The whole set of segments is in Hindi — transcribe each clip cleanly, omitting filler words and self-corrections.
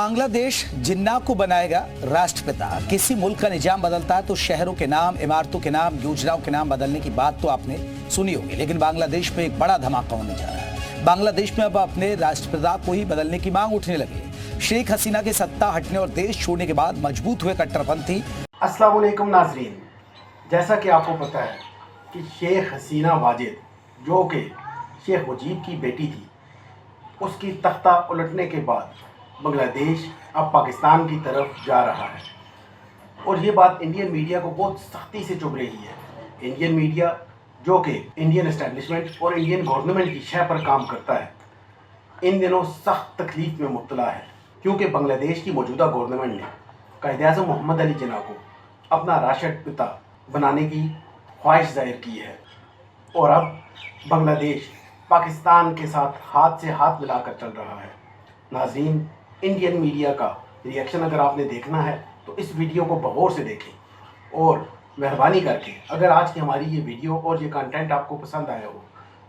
बांग्लादेश जिन्ना को बनाएगा राष्ट्रपिता। किसी मुल्क का निजाम बदलता है तो शहरों के नाम, इमारतों के नाम, योजनाओं के नाम बदलने की बात तो आपने सुनी होगी, लेकिन बांग्लादेश में एक बड़ा धमाका होने जा रहा है। बांग्लादेश में अब अपने राष्ट्रपिता को ही बदलने की मांग उठने लगी है। शेख हसीना के सत्ता हटने और देश छोड़ने के बाद मजबूत हुए कट्टरपंथी। अस्सलाम वालेकुम नाजरीन, जैसा कि आपको पता है कि शेख हसीना वाजिद जो कि शेख मुजीब की बेटी थी, उसकी तख्ता उलटने के बाद बांग्लादेश अब पाकिस्तान की तरफ जा रहा है। और ये बात इंडियन मीडिया को बहुत सख्ती से चुभ रही है। इंडियन मीडिया जो कि इंडियन एस्टेब्लिशमेंट और इंडियन गवर्नमेंट की शह पर काम करता है, इन दिनों सख्त तकलीफ में मुब्तला है, क्योंकि बांग्लादेश की मौजूदा गवर्नमेंट ने कायद-ए-आज़म मोहम्मद अली जिन्ना को अपना राष्ट्रपिता बनाने की ख्वाहिश जाहिर की है। और अब बांग्लादेश पाकिस्तान के साथ हाथ मिलाकर चल रहा है। नाज़रीन, इंडियन मीडिया का रिएक्शन अगर आपने देखना है तो इस वीडियो को बगौर से देखें, और मेहरबानी करके अगर आज की हमारी ये वीडियो और ये कंटेंट आपको पसंद आया हो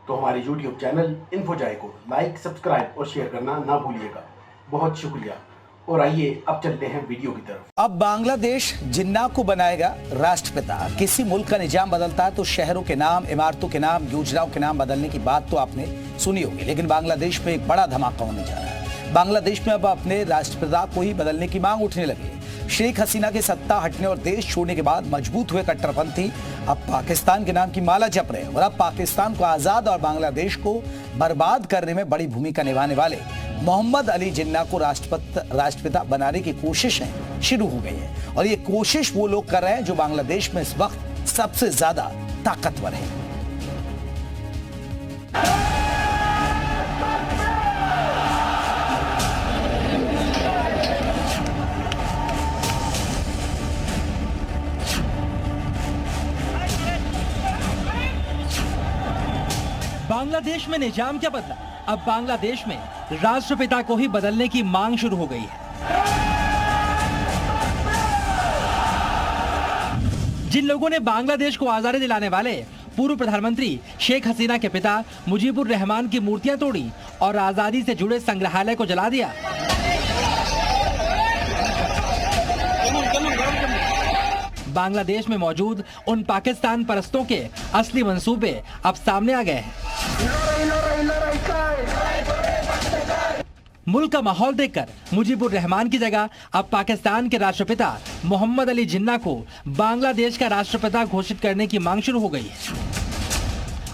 तो हमारे यूट्यूब चैनल इन्फोजाई को लाइक, सब्सक्राइब और शेयर करना ना भूलिएगा। बहुत शुक्रिया। और आइए अब चलते हैं वीडियो की तरफ। अब बांग्लादेश जिन्ना को बनाएगा राष्ट्रपिता। किसी मुल्क का निजाम बदलता है तो शहरों के नाम, इमारतों के नाम, योजनाओं के नाम बदलने की बात तो आपने सुनी होगी, लेकिन बांग्लादेश में एक बड़ा धमाका होने जा रहा है। बांग्लादेश में अब अपने राष्ट्रपिता को ही बदलने की मांग उठने लगी है। शेख हसीना के सत्ता हटने और देश छोड़ने के बाद मजबूत हुए कट्टरपंथी अब पाकिस्तान के नाम की माला जप रहे हैं और अब पाकिस्तान को आजाद और बांग्लादेश को बर्बाद करने में बड़ी भूमिका निभाने वाले मोहम्मद अली जिन्ना को राष्ट्रपिता बनाने की कोशिशें शुरू हो गई है। और ये कोशिश वो लोग कर रहे हैं जो बांग्लादेश में इस वक्त सबसे ज्यादा ताकतवर है। बांग्लादेश में निजाम क्या बदला? अब बांग्लादेश में राष्ट्रपिता को ही बदलने की मांग शुरू हो गई है। जिन लोगों ने बांग्लादेश को आजादी दिलाने वाले पूर्व प्रधानमंत्री शेख हसीना के पिता मुजीबुर रहमान की मूर्तियां तोड़ी और आजादी से जुड़े संग्रहालय को जला दिया, बांग्लादेश में मौजूद उन पाकिस्तान परस्तों के असली मंसूबे अब सामने आ गए हैं। मुल्क का माहौल देखकर मुजीबुर रहमान की जगह अब पाकिस्तान के राष्ट्रपिता मोहम्मद अली जिन्ना को बांग्लादेश का राष्ट्रपिता घोषित करने की मांग शुरू हो गई है।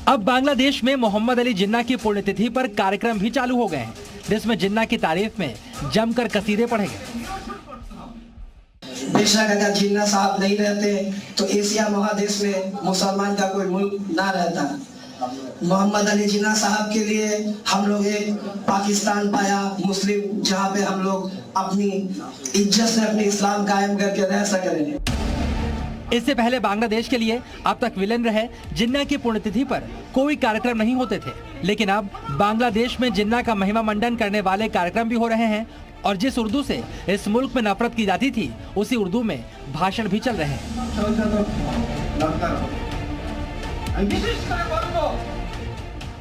अब बांग्लादेश में मोहम्मद अली जिन्ना की पुण्यतिथि पर कार्यक्रम भी चालू हो गए हैं, जिसमें जिन्ना की तारीफ में जमकर कसीदे पढ़े गए। बेशक अगर जिन्ना साहब नहीं रहते तो एशिया महादेश में मुसलमान का कोई मुल्क ना रहता। मोहम्मद अली जिन्ना साहब के लिए हम लोग एक पाकिस्तान पाया, मुस्लिम, जहाँ पे हम लोग अपनी इज्जत से अपनी इस्लाम कायम करके रह सकें। इससे पहले बांग्लादेश के लिए अब तक विलेन रहे जिन्ना की पुण्यतिथि पर कोई कार्यक्रम नहीं होते थे, लेकिन अब बांग्लादेश में जिन्ना का महिमा मंडन करने वाले कार्यक्रम भी हो रहे हैं। और जिस उर्दू से इस मुल्क में नफरत की जाती थी, उसी उर्दू में भाषण भी चल रहे हैं।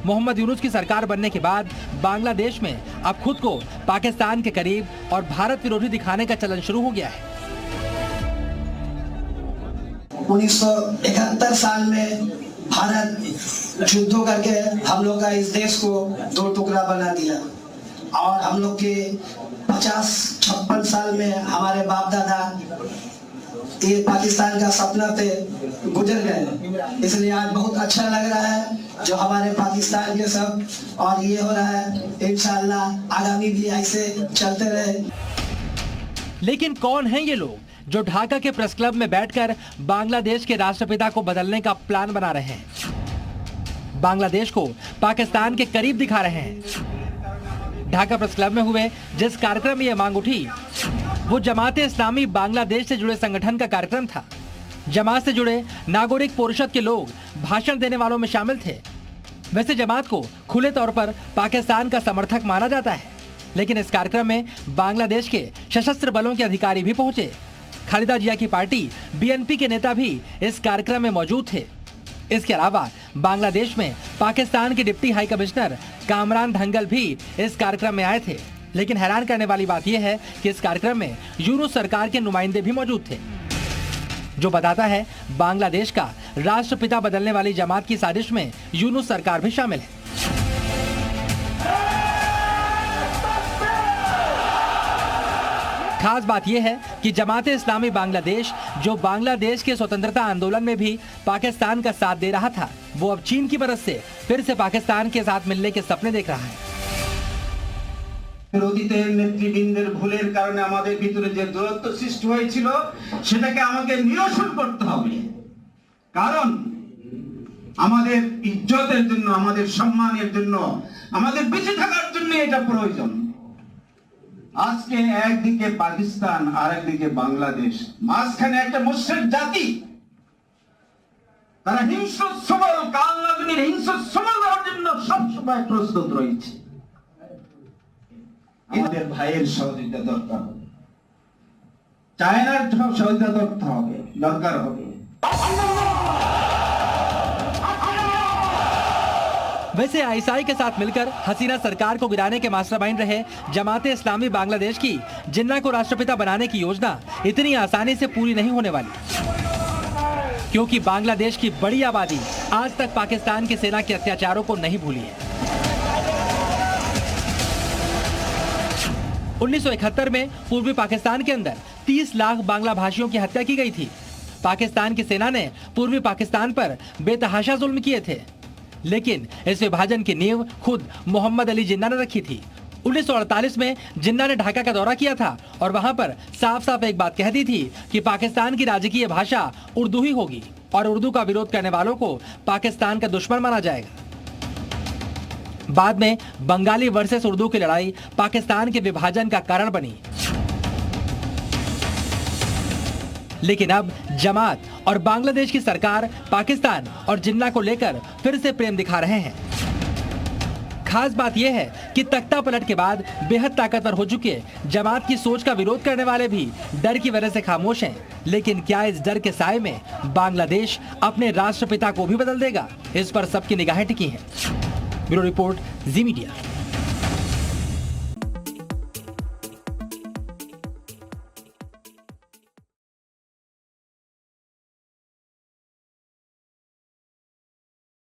मोहम्मद यूनुस की सरकार बनने के बाद बांग्लादेश में अब खुद को पाकिस्तान के करीब और भारत विरोधी दिखाने का चलन शुरू हो गया है। 1971 साल में भारत युद्धों करके हम लोग का इस देश को दो टुकड़ा बना दिया, और हम लोग के 50-56 साल में हमारे बाप दादा ये पाकिस्तान का सपना पे गुजर गए। इसलिए आज बहुत अच्छा लग रहा है जो हमारे पाकिस्तान के सब, और ये हो रहा है इंशाअल्लाह आगामी भी ऐसे चलते रहे। लेकिन कौन है ये लोग जो ढाका के प्रेस क्लब में बैठकर बांग्लादेश के राष्ट्रपिता को बदलने का प्लान बना रहे हैं, बांग्लादेश को पाकिस्तान के करीब दिखा रहे हैं? ढाका प्रेस क्लब में हुए जिस कार्यक्रम में यह मांग उठी, वो जमात इस्लामी बांग्लादेश से जुड़े संगठन का कार्यक्रम था। जमात से जुड़े नागरिक परिषद के लोग भाषण देने वालों में शामिल थे। वैसे जमात को खुले तौर पर पाकिस्तान का समर्थक माना जाता है, लेकिन इस कार्यक्रम में बांग्लादेश के सशस्त्र बलों के अधिकारी भी पहुंचे। खालिदा जिया की पार्टी बीएनपी के नेता भी इस कार्यक्रम में मौजूद थे। इसके अलावा बांग्लादेश में पाकिस्तान के डिप्टी हाई कमिश्नर कामरान धंगल भी इस कार्यक्रम में आए थे, लेकिन हैरान करने वाली बात यह है कि इस कार्यक्रम में यूनुस सरकार के नुमाइंदे भी मौजूद थे, जो बताता है बांग्लादेश का राष्ट्रपिता बदलने वाली जमात की साजिश में यूनुस सरकार भी शामिल है। खास बात यह है कि जमात इस्लामी बांग्लादेश, जो बांग्लादेश के स्वतंत्रता आंदोलन में भी पाकिस्तान का साथ दे रहा था, वो अब चीन की मदद से फिर से पाकिस्तान के साथ मिलने के सपने देख रहा है। অতীতের নেতৃবৃন্দের ভুলের কারণে আমাদের ভিতরে যে দূরত্ব সৃষ্টি হয়েছিল সেটাকে আমাকে নিরসন করতে হবে, কারণ আমাদের ইজ্জতের জন্য, আমাদের সম্মানের জন্য, আমাদের বেঁচে থাকার জন্য এটা প্রয়োজন। আজকে একদিকে পাকিস্তান আর একদিকে বাংলাদেশ, মাঝখানে একটা মুশরিক জাতি, তারা হিংস্র সবল কালনাগিনীর হিংস্র সবল হওয়ার জন্য সবসময় প্রস্তুত রয়েছে। আমাদের ভাইয়ের সহযোগিতা দরকার হবে, চায়নার সহযোগিতা দরকার হবে। वैसे आईएसआई के साथ मिलकर हसीना सरकार को गिराने के मास्टरमाइंड रहे जमात इस्लामी बांग्लादेश की जिन्ना को राष्ट्रपिता बनाने की योजना इतनी आसानी से पूरी नहीं होने वाली, क्योंकि बांग्लादेश की बड़ी आबादी आज तक पाकिस्तान की सेना के अत्याचारों को नहीं भूली है। 1971 में पूर्वी पाकिस्तान के अंदर 30 लाख बांग्ला भाषियों की हत्या की गई थी। पाकिस्तान की सेना ने पूर्वी पाकिस्तान पर बेतहाशा जुल्म किए थे, लेकिन इस विभाजन की नींव खुद मोहम्मद अली जिन्ना ने रखी थी। 1948 में जिन्ना ने ढाका का दौरा किया था और वहां पर साफ साफ एक बात कह दी थी कि पाकिस्तान की राजकीय भाषा उर्दू ही होगी और उर्दू का विरोध करने वालों को पाकिस्तान का दुश्मन माना जाएगा। बाद में बंगाली वर्सेस उर्दू की लड़ाई पाकिस्तान के विभाजन का कारण बनी, लेकिन अब जमात और बांग्लादेश की सरकार पाकिस्तान और जिन्ना को लेकर फिर से प्रेम दिखा रहे हैं। खास बात यह है कि तख्ता पलट के बाद बेहद ताकतवर हो चुके जमात की सोच का विरोध करने वाले भी डर की वजह से खामोश हैं। लेकिन क्या इस डर के साए में बांग्लादेश अपने राष्ट्रपिता को भी बदल देगा? इस पर सबकी निगाहें टिकी हैं। ब्यूरो रिपोर्ट, जी मीडिया।